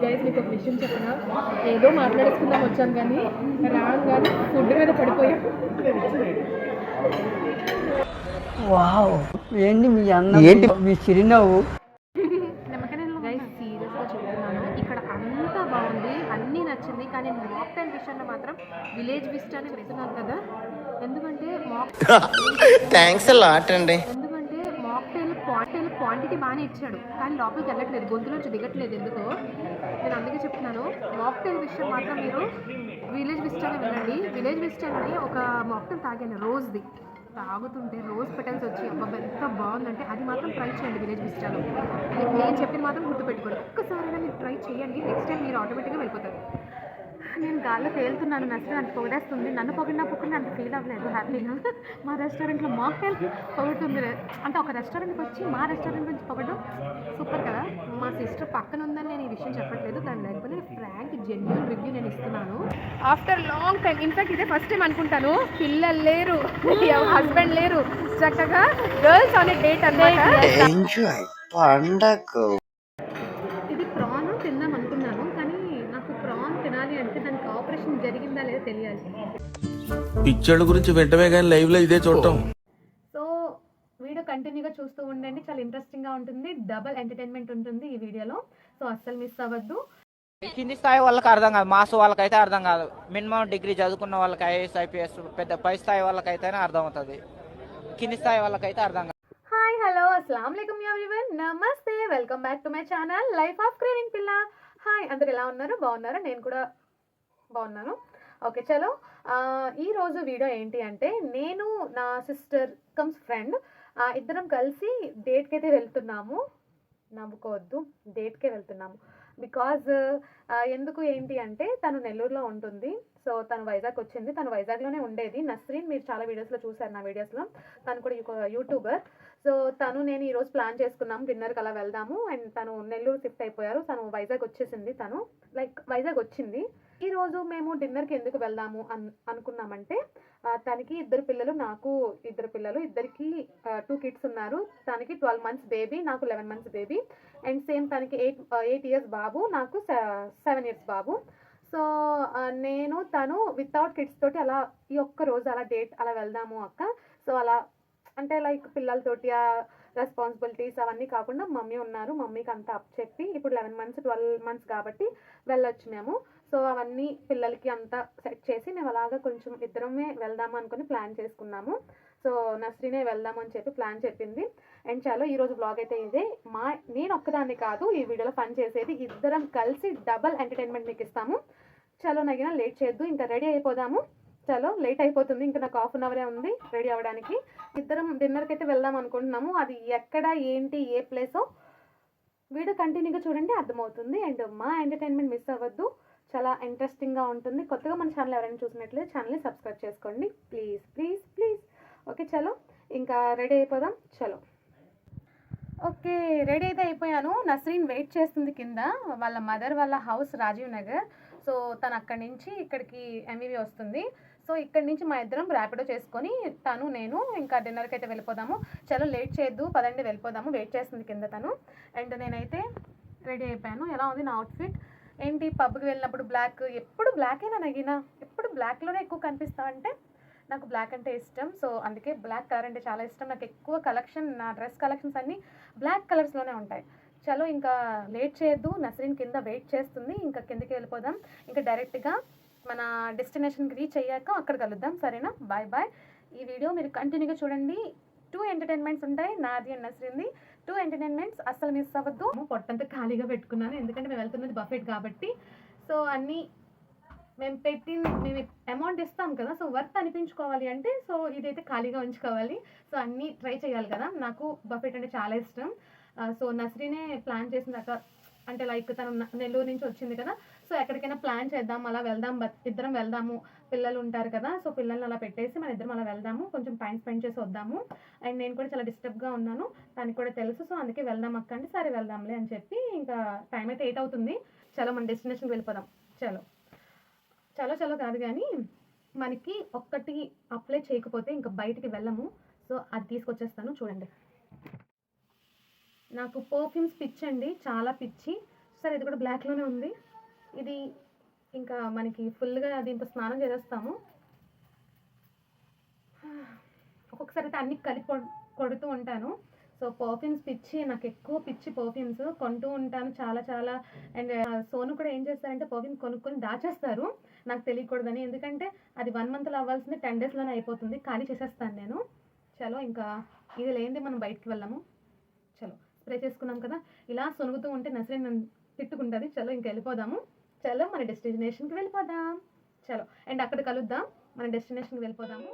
Guys మీకు ఒక విషయం చెప్పిన ఏదో మాట్లాడుకుందాం వచ్చాను కానీ రాగానే ఫుడ్ మీద పడిపోయాం. వావ్ ఏంటి మీ అన్న ఏంటి మీ చిరునవ్వు? గైస్ సీరియస్గా చెప్తున్నాను, ఇక్కడ అంతా బాగుంది, అన్నీ నచ్చింది, కానీ మాక్టైల్ విషయంలో మాత్రం విలేజ్ విస్ట్ అని చెప్తున్నాను కదా. ఎందుకంటే థ్యాంక్స్ లాట్ అండి. ఎందుకంటే మాక్టైల్ క్వాంటిటీ బాగానే ఇచ్చాడు, కానీ లోపలికి వెళ్ళట్లేదు, గొంతులోంచి దిగట్లేదు ఎందుకో. నేను అందుకే చెప్తున్నాను, మాక్టైల్ విషయం మాత్రం మీరు విలేజ్ విస్ట్ అని వెళ్ళండి. విలేజ్ విస్ట్ అని ఒక మాక్టైల్ తాగాను రోజుది, తాగుతుంటే రోజ్ పెటల్స్ వచ్చి అబ్బా ఎంత బాగుందంటే అది మాత్రం ట్రై చేయండి విలేజ్ విస్టాలో. నేను చెప్పిన మాత్రం గుర్తుపెట్టుకోండి, ఒక్కసారైనా మీరు ట్రై చేయండి, నెక్స్ట్ టైం మీరు ఆటోమేటిక్గా వెళ్ళిపోతారు. నేను గాల్లో తేలుతున్నాను, నచ్చడం అంత పొగడేస్తుంది, నన్ను పొగిడినా అంత ఫీల్ అవ్వలేదు హ్యాపీగా. మా రెస్టారెంట్లో మాక్టైల్ పొగుడుతుంది అంటే ఒక రెస్టారెంట్కి వచ్చి మా రెస్టారెంట్ గురించి పొగడం సూపర్ కదా. మా సిస్టర్ పక్కన ఉందని నేను ఈ విషయం చెప్పట్లేదు, దాని లేకపోతే ఫ్రాంక్ జెన్యూన్ రివ్యూ నేను ఇస్తున్నాను. ఆఫ్టర్ లాంగ్ టైం, ఇన్ఫాక్ట్ ఇదే ఫస్ట్ టైం అనుకుంటాను, పిల్లలు లేరు, హస్బెండ్ లేరు, చక్కగా గర్ల్స్ ఆన్ ఏ డేట్ అన్నమాట. ఎంజాయ్ పండగ. ఇది ప్రాన్ తిందాం అనుకున్నాను, కానీ నాకు ప్రాన్ తినాలి అంటే దానికి ఆపరేషన్ జరిగిందా లేదా తెలియాలి. పిక్చర్ల గురించి వెంటనే కానీ లైవ్ లో ఇదే చూడటం. సో వీడియో కంటిన్యూగా చూస్తూ ఉండండి, చాలా ఇంట్రెస్టింగ్గా ఉంటుంది, డబల్ ఎంటర్టైన్మెంట్ ఉంటుంది ఈ వీడియోలో, సో అస్సలు మిస్ అవ్వద్దు. కింది స్థాయి వాళ్ళకి అర్థం కాదు, మాస్ వాళ్ళకైతే అర్థం కాదు, మినిమం డిగ్రీ చదువుకున్న వాళ్ళకి ఐఏఎస్ ఐపీఎస్ పెద్ద పై స్థాయి వాళ్ళకైతేనే అర్థం అవుతుంది, కింది స్థాయి వాళ్ళకైతే అర్థం కాదు. హాయ్ హలో అస్సలాం వాలేకుమ్ ఎవ్రీవన్, నమస్తే, welcome back to my channel life of craving పిల్ల. హాయ్, అందరు ఎలా ఉన్నారు? బాగున్నారా? నేను కూడా బాగున్నాను. ఓకే చలో, ఈరోజు వీడియో ఏంటి అంటే, నేను నా సిస్టర్ కమ్స్ ఫ్రెండ్ ఇద్దరం కలిసి డేట్కి అయితే వెళ్తున్నాము. నవ్వుకోవద్దు, డేట్కే వెళ్తున్నాము. బికాజ్ ఎందుకు ఏంటి అంటే, తను నెల్లూరులో ఉంటుంది, సో తను వైజాగ్ వచ్చింది, తను వైజాగ్లోనే ఉండేది. నస్రీన్ మీరు చాలా వీడియోస్లో చూసారు, నా వీడియోస్లో, తను కూడా యూట్యూబర్. సో తను నేను ఈరోజు ప్లాన్ చేసుకున్నాము డిన్నర్కి అలా వెళ్దాము, అండ్ తను నెల్లూరు షిఫ్ట్ అయిపోయారు, తను వైజాగ్ వచ్చేసింది, తను వైజాగ్ వచ్చింది. ఈరోజు మేము డిన్నర్కి ఎందుకు వెళ్దాము అనుకున్నామంటే, తనకి ఇద్దరు పిల్లలు, నాకు ఇద్దరు పిల్లలు, ఇద్దరికి 2 kids ఉన్నారు. తనకి 12 months బేబీ, నాకు 11 months బేబీ, అండ్ సేమ్ తనకి 8 years బాబు, నాకు 7 years బాబు. సో నేను తను వితౌట్ కిడ్స్ తోటి అలా ఈ ఒక్క రోజు అలా డేట్ అలా వెళ్దాము అక్క. సో అలా అంటే లైక్ పిల్లలతోటి ఆ రెస్పాన్సిబిలిటీస్ అవన్నీ కాకుండా మమ్మీ ఉన్నారు, మమ్మీకి అంతా అప్ చెప్పి ఇప్పుడు 11 months 12 months కాబట్టి వెళ్ళొచ్చు మేము. సో అవన్నీ పిల్లలకి అంతా సెట్ చేసి మేము అలాగా కొంచెం ఇద్దరమే వెళ్దాము అనుకుని ప్లాన్ చేసుకున్నాము. సో నస్రీనే వెళ్దాము అని చెప్పి ప్లాన్ చెప్పింది. అండ్ చాలా ఈరోజు బ్లాగ్ అయితే ఇదే, నేను ఒక్కదాన్ని కాదు ఈ వీడియోలో పని చేసేది, ఇద్దరం కలిసి డబల్ ఎంటర్టైన్మెంట్ మీకు ఇస్తాము. చలో నగిన లేట్ చేయొద్దు, ఇంకా రెడీ అయిపోదాము. చలో లేట్ అయిపోతుంది, ఇంకా నాకు 1/2 hour ఉంది రెడీ అవ్వడానికి. ఇద్దరం డిన్నర్కి అయితే వెళ్దాం అనుకుంటున్నాము, అది ఎక్కడ ఏంటి ఏ ప్లేసో వీడియో కంటిన్యూగా చూడండి, అర్థమవుతుంది. అండ్ మా ఎంటర్టైన్మెంట్ మిస్ అవ్వద్దు, చాలా ఇంట్రెస్టింగ్గా ఉంటుంది. కొత్తగా మన ఛానల్ ఎవరైనా చూసినట్లయితే ఛానల్ని సబ్స్క్రైబ్ చేసుకోండి ప్లీజ్ ప్లీజ్ ప్లీజ్. ఓకే చలో ఇంకా రెడీ అయిపోదాం. చలో ఓకే రెడీ అయితే అయిపోయాను. నస్రీన్ వెయిట్ చేస్తుంది కింద, వాళ్ళ మదర్ వాళ్ళ హౌస్ రాజీవ్ నగర్. సో తను అక్కడి నుంచి ఇక్కడికి ఎంవివి వస్తుంది. సో ఇక్కడి నుంచి మా ఇద్దరం ర్యాపిడో చేసుకొని తను నేను ఇంకా డిన్నర్కి అయితే వెళ్ళిపోదాము. చలో లేట్ చేయొద్దు, పదండి వెళ్ళిపోదాము, వెయిట్ చేస్తుంది కింద తను. అండ్ నేనైతే రెడీ అయిపోయాను. ఎలా ఉంది నా అవుట్ఫిట్? ఏంటి పబ్కి వెళ్ళినప్పుడు బ్లాక్, ఎప్పుడు బ్లాకేనా నగినా, ఎప్పుడు బ్లాక్లోనే ఎక్కువ కనిపిస్తా అంటే నాకు బ్లాక్ అంటే ఇష్టం. సో అందుకే బ్లాక్ కలర్ అంటే చాలా ఇష్టం నాకు. ఎక్కువ కలెక్షన్, నా డ్రెస్ కలెక్షన్స్ అన్నీ బ్లాక్ కలర్స్లోనే ఉంటాయి. చలో ఇంకా లేట్ చేయొద్దు, నస్రీన్ కింద వెయిట్ చేస్తుంది, ఇంకా కిందకి వెళ్ళిపోదాం. ఇంకా డైరెక్ట్గా మన డెస్టినేషన్కి రీచ్ అయ్యాక అక్కడ కలుద్దాం, సరేనా? Bye bye. ఈ వీడియో మీరు కంటిన్యూగా చూడండి, 2 ఎంటర్టైన్మెంట్స్ ఉంటాయి, నాది అండ్ నస్రీన్ది 2 ఎంటర్టైన్మెంట్స్, అస్సలు మిస్ అవ్వద్దు. పొట్టంతా ఖాళీగా పెట్టుకున్నాను ఎందుకంటే మేము వెళ్తున్నది బఫెట్ కాబట్టి. సో అన్నీ మేము అమౌంట్ ఇస్తాం కదా, సో వర్త్ అనిపించుకోవాలి అంటే సో ఇదైతే ఖాళీగా ఉంచుకోవాలి. సో అన్నీ ట్రై చేయాలి కదా, నాకు బఫెట్ అంటే చాలా ఇష్టం. సో నస్రీనే ప్లాన్ చేసింది అక్క, అంటే లైక్ తను నెల్లూరు నుంచి వచ్చింది కదా, సో ఎక్కడికైనా ప్లాన్ చేద్దాం, అలా వెళ్దాం, ఇద్దరం వెళ్దాము, పిల్లలు ఉంటారు కదా, సో పిల్లల్ని అలా పెట్టేసి మన ఇద్దరం అలా వెళ్దాము, కొంచెం టైం స్పెండ్ చేసి వద్దాము. అండ్ నేను కూడా చాలా డిస్టర్బ్గా ఉన్నాను, తనకి కూడా తెలుసు. సో అందుకే వెళ్దాం అక్క అంటే సరే వెళ్దాంలే అని చెప్పి, ఇంకా టైం అయితే 8 అవుతుంది. చలో మన డెస్టినేషన్కి వెళ్ళిపోదాం. చలో చలో చలో కాదు కానీ మనకి ఒక్కటి అప్లై చేయకపోతే ఇంకా బయటికి వెళ్ళము. సో అది తీసుకొచ్చేస్తాను చూడండి. నాకు పర్ఫ్యూమ్స్ పిచ్చి అండి, చాలా పిచ్చి. సరే ఇది కూడా బ్లాక్లోనే ఉంది. ఇది ఇంకా మనకి ఫుల్గా దీంతో స్నానం చేసేస్తాము. ఒక్కొక్కసారి అయితే అన్ని కలిపి కొడుతూ ఉంటాను. సో పర్ఫ్యూమ్స్ పిచ్చి, నాకు ఎక్కువ పిచ్చి పర్ఫ్యూమ్స్ కొంటూ ఉంటాను చాలా చాలా. అండ్ సోను కూడా ఏం చేస్తారంటే పర్ఫ్యూమ్ కొనుక్కొని దాచేస్తారు నాకు తెలియకూడదని, ఎందుకంటే అది 1 మంత్లో అవ్వాల్సింది 10 డేస్లోనే అయిపోతుంది, ఖాళీ చేసేస్తాను నేను. చలో ఇంకా ఇది లేనిది మనం బయటికి వెళ్ళాము. చలో స్ప్రే చేసుకున్నాం కదా, ఇలా సొనుగుతూ ఉంటే నసరే నన్ను తిట్టుకుంటుంది. చలో ఇంకా వెళ్ళిపోదాము. చలో మన డెస్టినేషన్కి వెళ్ళిపోదాం. చలో అండ్ అక్కడ కలుద్దాం, మన డెస్టినేషన్కి వెళ్ళిపోదాము.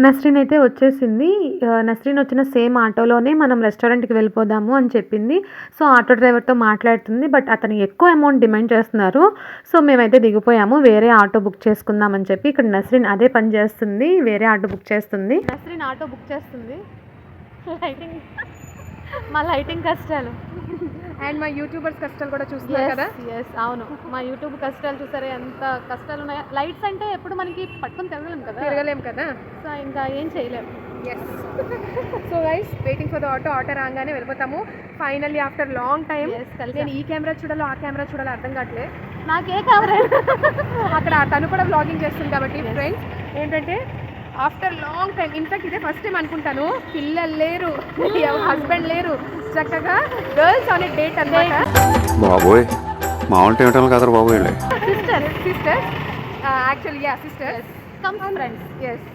నస్రీన్ అయితే వచ్చేసింది. నస్రీన్ వచ్చిన సేమ్ ఆటోలోనే మనం రెస్టారెంట్కి వెళ్ళిపోదాము అని చెప్పింది. సో ఆటో డ్రైవర్తో మాట్లాడుతుంది, బట్ అతను ఎక్కువ అమౌంట్ డిమాండ్ చేస్తున్నారు. సో మేమైతే దిగిపోయాము, వేరే ఆటో బుక్ చేసుకుందామని చెప్పి. ఇక్కడ నస్రీన్ అదే పని చేస్తుంది, వేరే ఆటో బుక్ చేస్తుంది. నస్రీన్ ఆటో బుక్ చేస్తుంది. లైటింగ్ మా లైటింగ్ కష్టాలు అండ్ మా యూట్యూబర్స్ కష్టాలు కూడా చూస్తున్నారు కదా. ఎస్ అవును, మా యూట్యూబ్ కష్టాలు చూసారా ఎంత కష్టాలు ఉన్నాయో. లైట్స్ అంటే ఎప్పుడు మనకి పట్టుకొని తిరగలేం కదా, సో ఇంకా ఏం చేయలేము. Yes so guys waiting for the auto రాగానే వెళ్ళిపోతాము ఫైనల్లీ ఆఫ్టర్ లాంగ్ టైం. నేను ఈ కెమెరా చూడాలో ఆ కెమెరా చూడాలో అర్థం కావట్లేదు నాకే కెమెరా. అక్కడ తను కూడా వ్లాగింగ్ చేస్తుంది కాబట్టి ఫ్రెండ్స్ ఏంటంటే ఆఫ్టర్ లాంగ్ టైం, ఇన్ఫాక్ట్ ఇదే ఫస్ట్ టైం అనుకుంటాను, పిల్లలు లేరు, హస్బెండ్ లేరు, చక్కగా గర్ల్స్ ఆన్ ఏ డేట్ అన్నమాట. బాబోయ్ మామూలు టైం కదా బాబోయ్. Sisters actually sisters cum friends. Yes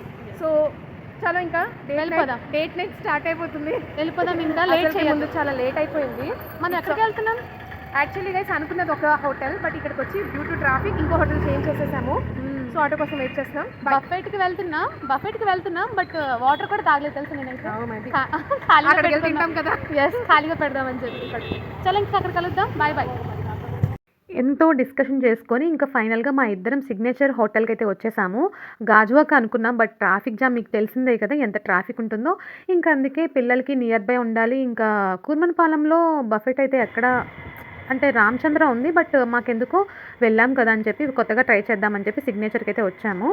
so చలో ఇంకా వెళ్ళిపోదాం. డేట్ నైట్ స్టార్ట్ అయిపోతుంది, వెళ్ళిపోదాం. ఇంకా లేట్ చేయొద్దు, చాలా లేట్ అయిపోయింది. మనం ఎక్కడికి వెళ్తున్నాం? యాక్చువల్లీ గైస్ అనుకున్నది ఒక హోటల్, బట్ ఇక్కడికి వచ్చి డ్యూ టు ట్రాఫిక్ ఇంకో హోటల్ చేంజ్ చేసేసాము. సో ఆటో కోసం వెయిట్ చేస్తున్నాం. బఫెట్కి వెళ్తున్నాం బట్ వాటర్ కూడా తాగలేదు తెలుసు నేనైతే. అక్కడికి తింటాం కదా. ఎస్ ఖాళీగా పెడదామని చెప్పి. చలో ఇంకా అక్కడ కలుద్దాం. Bye bye. ఎంతో డిస్కషన్ చేసుకొని ఇంకా ఫైనల్గా మా ఇద్దరం సిగ్నేచర్ హోటల్కి అయితే వచ్చేసాము. గాజువాక అనుకున్నాం, బట్ ట్రాఫిక్ జామ్ మీకు తెలిసిందే కదా ఎంత ట్రాఫిక్ ఉంటుందో. ఇంకా అందుకే పిల్లలకి నియర్ బై ఉండాలి. ఇంకా కూర్మన్పాలెంలో బఫెట్ అయితే ఎక్కడ అంటే రామచంద్ర ఉంది, బట్ మాకెందుకో వెళ్ళాం కదా అని చెప్పి కొత్తగా ట్రై చేద్దామని చెప్పి సిగ్నేచర్కి అయితే వచ్చాము.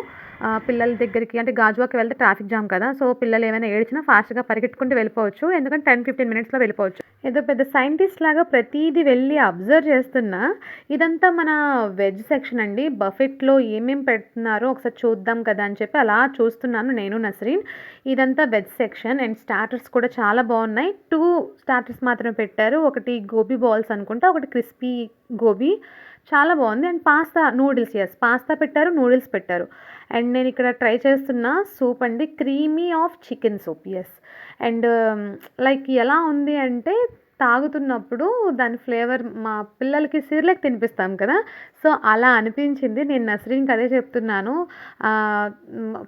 పిల్లల దగ్గరికి అంటే గాజువాకి వెళ్తే ట్రాఫిక్ జామ్ కదా, సో పిల్లలు ఏమైనా ఏడ్చినా ఫాస్ట్గా పరిగెట్టుకుంటూ వెళ్ళిపోవచ్చు, ఎందుకంటే 10-15 మినిట్స్లో వెళ్ళిపోవచ్చు. ఏదో పెద్ద సైంటిస్ట్ లాగా ప్రతిదీ వెళ్ళి అబ్జర్వ్ చేస్తున్నా. ఇదంతా మన వెజ్ సెక్షన్ అండి, బఫెట్లో ఏమేమి పెడుతున్నారో ఒకసారి చూద్దాం కదా అని చెప్పి అలా చూస్తున్నాను నేను నస్రీన్. ఇదంతా వెజ్ సెక్షన్ అండ్ స్టార్టర్స్ కూడా చాలా బాగున్నాయి. 2 స్టార్టర్స్ మాత్రమే పెట్టారు, ఒకటి గోబీ బాల్స్ అనుకుంటా, ఒకటి క్రిస్పీ గోబీ, చాలా బాగుంది. అండ్ పాస్తా నూడిల్స్, పాస్తా పెట్టారు, నూడిల్స్ పెట్టారు. అండ్ నేను ఇక్కడ ట్రై చేస్తున్న సూప్ అండి, creamy of chicken soup. And like ఎలా ఉంది అంటే తాగుతున్నప్పుడు దాని ఫ్లేవర్ మా పిల్లలకి సిర్లెక్ తినిపిస్తాం కదా, సో అలా అనిపించింది. నేను నస్రీన్కి అదే చెప్తున్నాను,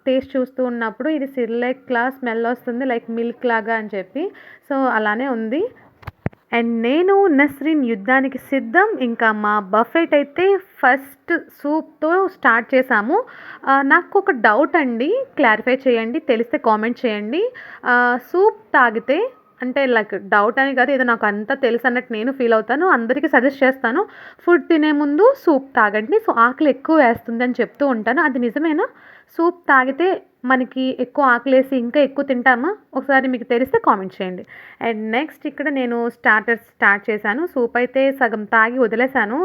టేస్ట్ చూస్తూ ఉన్నప్పుడు ఇది సిర్లెక్లా స్మెల్ వస్తుంది, లైక్ మిల్క్ లాగా అని చెప్పి. సో అలానే ఉంది. అండ్ నేను నస్రీన్ యుద్ధానికి సిద్ధం. ఇంకా మా బఫెట్ అయితే ఫస్ట్ సూప్తో స్టార్ట్ చేసాము. నాకు ఒక డౌట్ అండి, క్లారిఫై చేయండి, తెలిస్తే కామెంట్ చేయండి. సూప్ తాగితే అంటే లైక్ డౌట్ అని కాదు, ఏదో నాకు అంతా తెలుసు అన్నట్టు నేను ఫీల్ అవుతాను, అందరికీ సజెస్ట్ చేస్తాను ఫుడ్ తినే ముందు సూప్ తాగండి, సో ఆకలి ఎక్కువ వేస్తుంది అని చెప్తూ ఉంటాను. అది నిజమేనా? సూప్ తాగితే మనకి ఎక్కువ ఆకలేసి ఇంకా ఎక్కువ తింటామా? ఒకసారి మీకు తెలిస్తే కామెంట్ చేయండి. అండ్ నెక్స్ట్ ఇక్కడ నేను స్టార్టర్స్ స్టార్ట్ చేశాను. సూప్ అయితే సగం తాగి వదిలేశాను,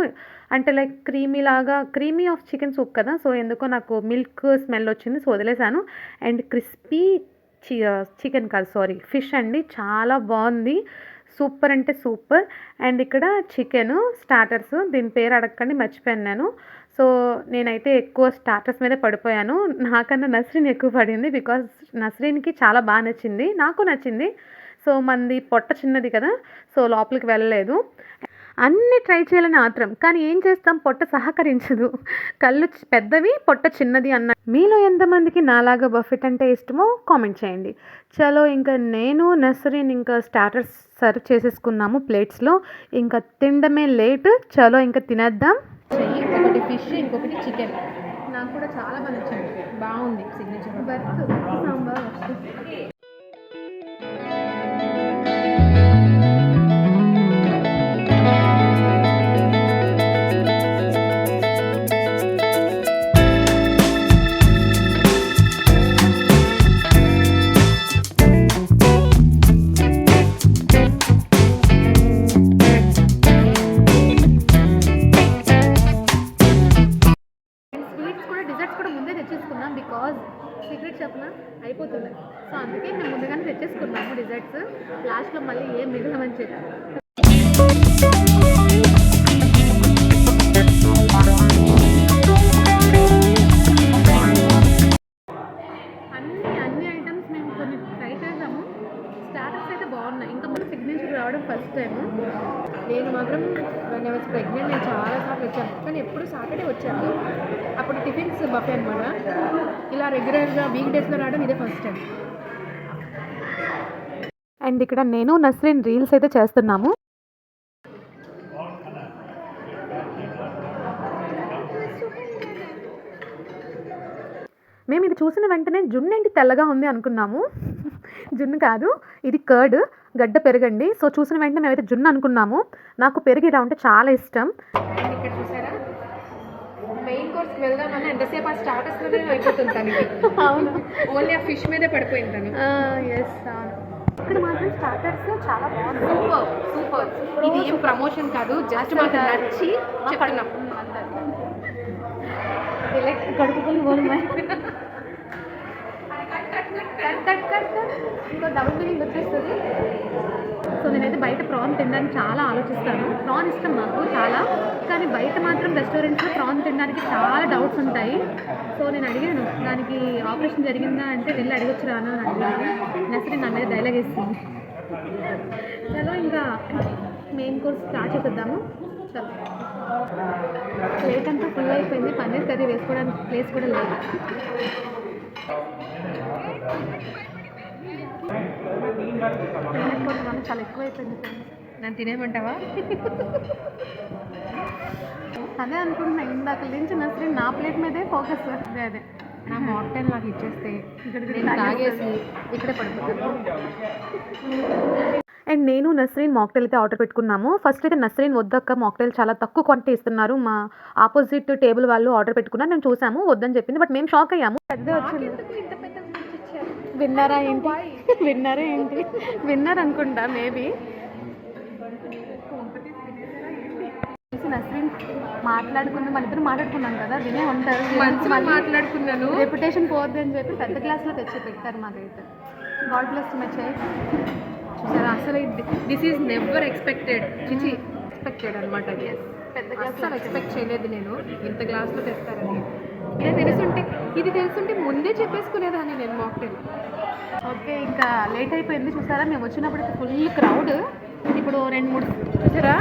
అంటే like creamy of chicken soup కదా, సో ఎందుకో నాకు మిల్క్ స్మెల్ వచ్చింది, సో వదిలేశాను. అండ్ క్రిస్పీ చికెన్ కాదు సారీ ఫిష్ అండి, చాలా బాగుంది, సూపర్ అంటే సూపర్. అండ్ ఇక్కడ చికెన్ స్టార్టర్స్, దీని పేరు అడగకండి మర్చిపోయాను నేను. సో నేనైతే ఎక్కువ స్టార్టర్స్ మీద పడిపోయాను, నాకన్నా నస్రీన్ ఎక్కువ పడింది, బికాజ్ నస్రీన్కి చాలా బాగా నచ్చింది, నాకు నచ్చింది. సో మంది పొట్ట చిన్నది కదా, సో లోపలికి వెళ్ళలేదు. అన్నీ ట్రై చేయాలని ఆత్రం, కానీ ఏం చేస్తాం, పొట్ట సహకరించదు, కళ్ళు పెద్దవి పొట్ట చిన్నది అన్న. మీలో ఎంతమందికి నాలాగా బఫెట్ అంటే ఇష్టమో కామెంట్ చేయండి. చలో ఇంకా నేను నస్రీన్ ఇంకా స్టార్టర్స్ సర్వ్ చేసేసుకున్నాము ప్లేట్స్లో, ఇంకా తినడమే లేట్. చలో ఇంకా తినేద్దాం. ఒకటి ఫిష్, ఇంకొకటి చికెన్. నాకు కూడా చాలా బాగా నచ్చింది, బాగుంది సిగ్నేచర్. సాంబార్ లాస్ట్లో మళ్ళీ ఏం మిగలమని చెప్పి. అన్ని ఐటమ్స్ మేము కొన్ని ట్రై చేసాము. స్టార్టర్స్ అయితే బాగున్నాయి. ఇంకా మన సిగ్నేచర్ రావడం ఫస్ట్ టైం. నేను మాత్రం when I was pregnant నేను చాలాసార్లు వచ్చాను, కానీ ఎప్పుడు సాటర్డే వచ్చాను. అప్పుడు టిఫిన్స్ బఫే అనమాట. ఇలా రెగ్యులర్గా వీక్ డేస్లో రావడం ఇదే ఫస్ట్ టైం. అండ్ ఇక్కడ నేను నస్రీన్ రీల్స్ అయితే చేస్తున్నాము. మేము ఇది చూసిన వెంటనే జున్ను ఏంటి తెల్లగా ఉంది అనుకున్నాము. జున్ను కాదు, ఇది కర్డ్, గడ్డ పెరగండి. సో చూసిన వెంటనే మేమైతే జున్ను అనుకున్నాము. నాకు పెరుగు ఇలా ఉంటే చాలా ఇష్టం. అండ్ ఇక్కడ చూసారా, మెయిన్ కోర్స్కి వెళ్దామని ఎంతసేపు ఆ స్టార్టర్స్లోనే అయిపోతుంది తనకి. అవును, ఓన్లీ ఆ ఫిష్ మీదే పడిపోయింది తను. ఎస్ అవును. ఇక్కడ మాత్రం స్టార్టర్స్ చాలా బాగుంది. Super super. ఇది ఏం ప్రమోషన్ కాదు, జస్ట్ మాకు నచ్చి చెప్తున్నాం. కడుపుకొని పోతున్నాయి. ఇంకో డబుల్ మీనింగ్ వచ్చేస్తుంది. సో నేనైతే బయట ప్రాన్ తినడానికి చాలా ఆలోచిస్తాను. ప్రాన్ ఇష్టం నాకు చాలా, కానీ బయట మాత్రం రెస్టారెంట్స్లో ప్రాన్ తినడానికి చాలా డౌట్స్ ఉంటాయి. సో నేను అడిగాను, దానికి ఆపరేషన్ జరిగిందా అంటే వెళ్ళి అడిగొచ్చు రాను అని అడిగాను. నర్సరీ నా మీద డైలాగ్ ఇస్తుంది. చలో ఇంకా మెయిన్ కోర్స్ స్టార్ట్ చేసేద్దాము. చలో, ప్లేట్ అంతా ఫుల్ అయిపోయింది. పన్నీర్ కర్రీ వేసుకోవడానికి ప్లేస్ కూడా లేదు. చాలా ఎక్కువ అయిపోయింది. నన్ను తినేయమంటావా? అదే అనుకుంటున్నా ఇందాక నుంచి నర్సరీ నా ప్లేట్ మీదే ఫోకస్. అదే నా మాక్టైల్ నాకు ఇచ్చేస్తే నేను తాగేసి ఇక్కడే పడిపోతుంది. అండ్ నేను నస్రీన్ మాక్టైల్ అయితే ఆర్డర్ పెట్టుకున్నాము. ఫస్ట్ అయితే నస్రీన్ వద్దక్క, మాక్టైల్ చాలా తక్కువ క్వాంటిటీ ఇస్తున్నారు, మా ఆపోజిట్ టేబుల్ వాళ్ళు ఆర్డర్ పెట్టుకున్నారు. మేము చూసాము వద్దని చెప్పింది, బట్ మేము షాక్ అయ్యాము. పెద్దదే వచ్చింది. విన్నారా ఏంటి? విన్నారా ఏంటి? విన్నర్ అనుకుంటా మేబీ. నస్రీన్ మాట్లాడుకుని మన ఇద్దరు మాట్లాడుకున్నాం కదా, వినే ఉంటారు. మంచిగా మాట్లాడుకున్నాను, రెప్యుటేషన్ పోద్ది అని చెప్పి పెద్ద గ్లాస్లో తెచ్చి పెట్టారు మాకైతే. God bless my child. చూసారా, అసలు దిస్ ఈజ్ నెవర్ ఎక్స్పెక్టెడ్. చిచి ఎక్స్పెక్టెడ్ అనమాట. పెద్ద గ్లాస్లో ఎక్స్పెక్ట్ చేయలేదు నేను ఇంత గ్లాస్లో తెస్తారని. ఇది తెలుసుంటే ముందే చెప్పేసుకునేదాన్ని నేను మాక్టైల్. ఓకే, ఇంకా లేట్ అయిపోయింది. చూసారా, మేము వచ్చినప్పుడు ఫుల్ క్రౌడ్. ఇప్పుడు 2-3 చూసారా,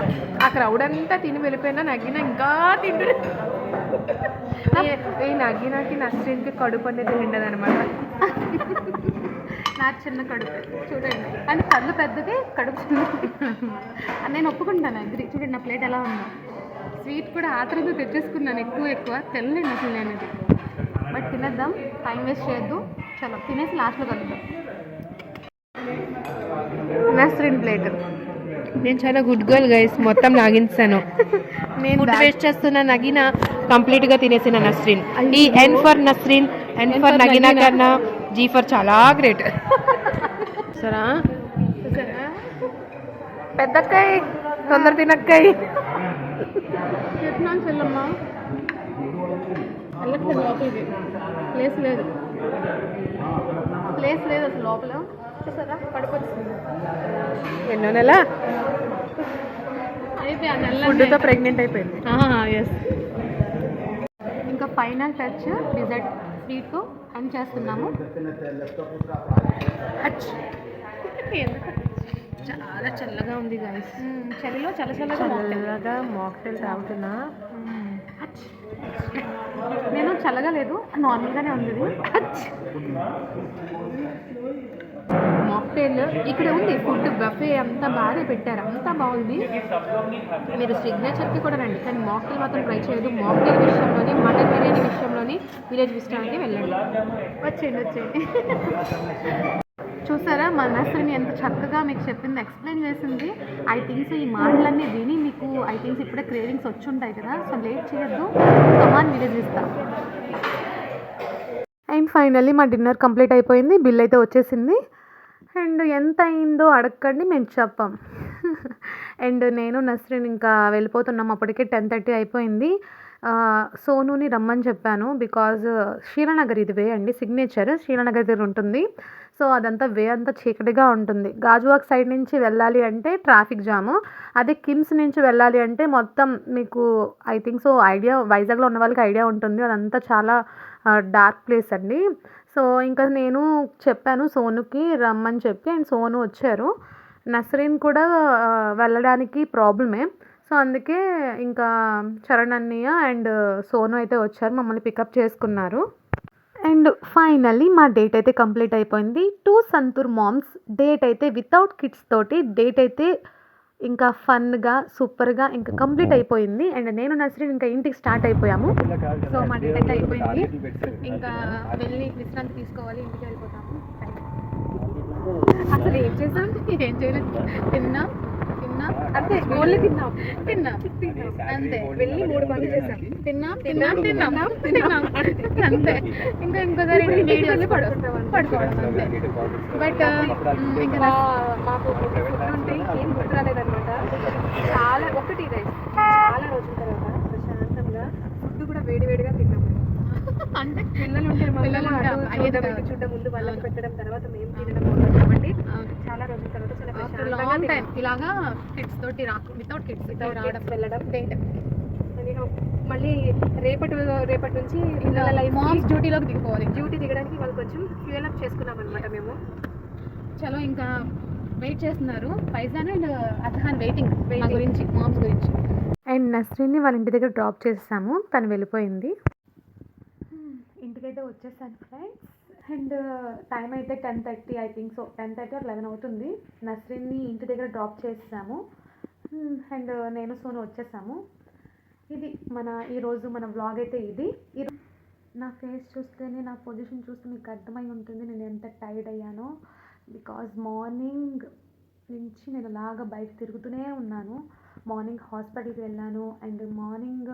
ఆ క్రౌడ్ అంతా తిని వెళ్ళిపోయినా నగ్గిన ఇంకా తింటు. ఈ నగ్గినాకి నస్రీన్కి కడుపు అనేది నిండదనమాట. నా చిన్న కడుపు చూడండి, కానీ కళ్ళు పెద్దది, కడుపు చిన్న. నేను ఒప్పుకుంటాను, అగ్రి. చూడండి నా ప్లేట్ ఎలా ఉందో. స్వీట్ కూడా ఆత్రంగా తెచ్చేసుకున్నాను, ఎక్కువ తెల్లలేదు అసలు నేను ఇది. బట్ తినేద్దాం, టైం వేస్ట్ చేయొద్దు. చలో తినేసి లాస్ట్లో కలుద్దాం. నస్రీన్ ప్లేట్. నేను చాలా గుడ్ గర్ల్ గైస్, మొత్తం నాగించాను. నేను ఫుడ్ వేస్ట్ చేస్తున్నా, నగిన కంప్లీట్గా తినేసిన నస్రీన్. ఈ N for Nasreen, N for Nagina కన్నా జీ ఫర్ చాలా గ్రేట్. సరా పెద్దక్కాయ, తొందర తినక్కాయ. చెప్తున్నాను చెల్లమ్మా, వెళ్ళట్లేదు లోపలికి. ప్లేస్ లేదు అసలు లోపల. చూసారా, కడుపు వచ్చింది. ఎన్నో నెల అయిపోయి ఆ నెల ఫుడ్తో ప్రెగ్నెంట్ అయిపోయింది. ఎస్. ఇంకా ఫైనల్ టచ్ డిజర్ట్ స్వీట్ అని చేస్తున్నాము. చాలా చల్లగా ఉంది గైస్. చలిలో చల్లగా మాక్టైల్ తాగుతున్నా. నేను చల్లగా లేదు, నార్మల్గానే ఉంది. మాక్టైల్ ఇక్కడ ఉంది. ఫుడ్ బఫే అంతా బాగా పెట్టారు, అంతా బాగుంది. మీరు సిగ్నేచర్కి కూడా రండి, కానీ మాక్టైల్ మాత్రం ట్రై చేయదు. మాక్టైల్ విషయంలోని, మటన్ బిర్యానీ విషయంలోని విలేజ్ విస్టానికి వెళ్ళండి. వచ్చేయండి. చూసారా, మా నర్సరీని ఎంత చక్కగా మీకు చెప్పింది, ఎక్స్ప్లెయిన్ చేసింది. ఐ థింక్స్ ఈ మాటలన్నీ విని మీకు ఐ థింక్స్ ఇప్పుడే క్రేవింగ్స్ వచ్చి ఉంటాయి కదా. సో లేట్ చేయొద్దు, కమాన్ విలేజ్ ఇస్తాం. అండ్ ఫైనల్లీ మా డిన్నర్ కంప్లీట్ అయిపోయింది, బిల్ అయితే వచ్చేసింది. అండ్ ఎంత అయిందో అడగండి, మేము చెప్పాం. అండ్ నేను నస్రీన్ ఇంకా వెళ్ళిపోతున్నాం. అప్పటికే 10:30 అయిపోయింది. సోనుని రమ్మని చెప్పాను, బికాజ్ శ్రీనగర్ ఇది వే అండి, సిగ్నేచర్ శ్రీనగర్ దగ్గర ఉంటుంది. సో అదంతా వే అంతా చీకటిగా ఉంటుంది. గాజువాక్ సైడ్ నుంచి వెళ్ళాలి అంటే ట్రాఫిక్ జాము, అదే కిమ్స్ నుంచి వెళ్ళాలి అంటే మొత్తం మీకు ఐ థింక్ సో ఐడియా, వైజాగ్లో ఉన్న వాళ్ళకి ఐడియా ఉంటుంది, అదంతా చాలా డార్క్ ప్లేస్ అండి. సో ఇంకా నేను చెప్పాను సోనుకి రమ్మని చెప్పి, అండ్ సోను వచ్చారు. నస్రీన్ కూడా వెళ్ళడానికి ప్రాబ్లమే. సో అందుకే ఇంకా చరణ్ అన్నయ్య అండ్ సోను అయితే వచ్చారు, మమ్మల్ని పికప్ చేసుకున్నారు. అండ్ ఫైనల్లీ మా డేట్ అయితే కంప్లీట్ అయిపోయింది. 2 సంతూర్ మామ్స్ డేట్ అయితే వితౌట్ కిడ్స్ తోటి డేట్ అయితే ఇంకా ఫన్గా సూపర్గా ఇంకా కంప్లీట్ అయిపోయింది. అండ్ నేను నస్రీన్ ఇంకా ఇంటికి స్టార్ట్ అయిపోయాము. సో మా డేట్ అయితే అయిపోయింది, ఇంకా వెళ్ళి విశ్రాంతి తీసుకోవాలి, ఇంటికి వెళ్ళిపోతాము. అసలు ఏం చేసాం, ఏం చేయలేదు, తిన్నాం అంతే, ఓన్లీ తిన్నాం అంతే. వెళ్ళి 3 పనులు చేసాం, తిన్నాం అంతే. ఇంకా ఇంకోసారి వీడియోస్ పడుకోవడం అంతే. బట్ ఇంకా మాకు ఉంటే ఏం గుర్తు రాలేదన్నమాట. చాలా ఒకటి రైస్ చాలా రోజుల తర్వాత ప్రశాంతంగా ఫుడ్ కూడా వేడివేడిగా తిన్నాము. అంటే పిల్లలు ఉంటే చూడడం, ముందు వాళ్ళకి పెట్టడం, తర్వాత మేము తినడం మొదలుపెట్టామండి. చాలా రోజుల తర్వాత చాలా లాంగ్ టైం ఇలాగా కిడ్స్ తోటి వితౌట్ కిడ్స్ రావడం వెళ్ళడం డేట్. నేను మళ్ళీ రేపటి నుంచి పిల్లల లైఫ్ మామ్స్ డ్యూటీలోకి దిగిపోవాలి. డ్యూటీ దిగడానికి వాళ్ళు కొంచెం ఫ్యూయల్ అప్ చేసుకున్నాం అనమాట మేము. చలో ఇంకా వెయిట్ చేస్తున్నారు ఫైజాన్ అండ్ అజహాన్, వెయిటింగ్ గురించి, మామ్స్ గురించి. అండ్ నస్రీన్ని వాళ్ళ ఇంటి దగ్గర డ్రాప్ చేసాము, తను వెళ్ళిపోయింది. ఇంటికైతే వచ్చేసాను ఫ్రెండ్స్. అండ్ టైం అయితే 10:30 ఐ థింక్ సో, 10:30 or 11 అవుతుంది. నస్రీన్ని ఇంటి దగ్గర డ్రాప్ చేసాము అండ్ నేను సోను వచ్చేసాము. ఇది ఈరోజు మన వ్లాగ్ అయితే ఇది. నా ఫేస్ చూస్తేనే, నా పొజిషన్ చూస్తే మీకు అర్థమై ఉంటుంది నేను ఎంత టైర్డ్ అయ్యానో. బికాజ్ మార్నింగ్ నుంచి నేను అలాగా బయట తిరుగుతూనే ఉన్నాను. మార్నింగ్ హాస్పిటల్కి వెళ్ళాను, అండ్ మార్నింగ్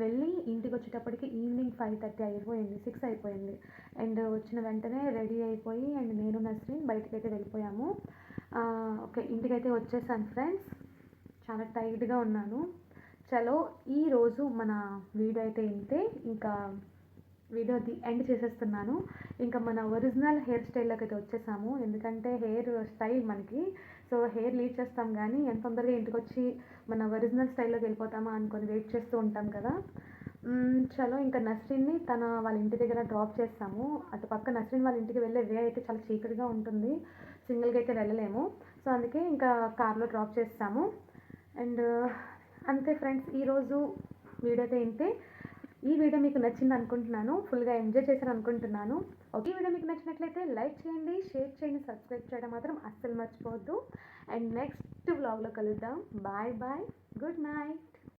వెళ్ళి ఇంటికి వచ్చేటప్పటికి ఈవినింగ్ 5:30 అయిపోయింది, 6 అయిపోయింది. అండ్ వచ్చిన వెంటనే రెడీ అయిపోయి అండ్ నేను నస్రీన్ బయటకైతే వెళ్ళిపోయాము. ఓకే, ఇంటికైతే వచ్చేసాను ఫ్రెండ్స్. చాలా టైర్డ్గా ఉన్నాను. చలో ఈరోజు మన వీడియో అయితే ఇంతే. ఇంకా వీడియో ఎండ్ చేసేస్తున్నాను. ఇంకా మన ఒరిజినల్ హెయిర్ స్టైల్లోకి అయితే వచ్చేసాము. ఎందుకంటే హెయిర్ స్టైల్ మనకి, సో హెయిర్ లీడ్ చేస్తాం కానీ ఎంత తొందరగా ఇంటికి వచ్చి మన ఒరిజినల్ స్టైల్లోకి వెళ్ళిపోతామా అనుకొని వెయిట్ చేస్తూ ఉంటాం కదా. చలో ఇంకా నస్రీన్ని వాళ్ళ ఇంటి దగ్గర డ్రాప్ చేస్తాము. అటు పక్క నస్రీన్ వాళ్ళ ఇంటికి వెళ్ళే వే అయితే చాలా చీకటిగా ఉంటుంది, సింగిల్గా అయితే వెళ్ళలేము. సో అందుకే ఇంకా కార్లో డ్రాప్ చేస్తాము. అండ్ అంతే ఫ్రెండ్స్, ఈరోజు వీడియో అయితే ఇంతే. ఈ వీడియో మీకు నచ్చింది అనుకుంటున్నాను, ఫుల్గా ఎంజాయ్ చేశాను అనుకుంటున్నాను. ఓకే, ఈ వీడియో మీకు నచ్చినట్లయితే లైక్ చేయండి, షేర్ చేయండి, సబ్స్క్రైబ్ చేయడం మాత్రం అస్సలు మర్చిపోవద్దు. అండ్ నెక్స్ట్ వ్లాగ్లో కలుద్దాం. Bye bye, good night.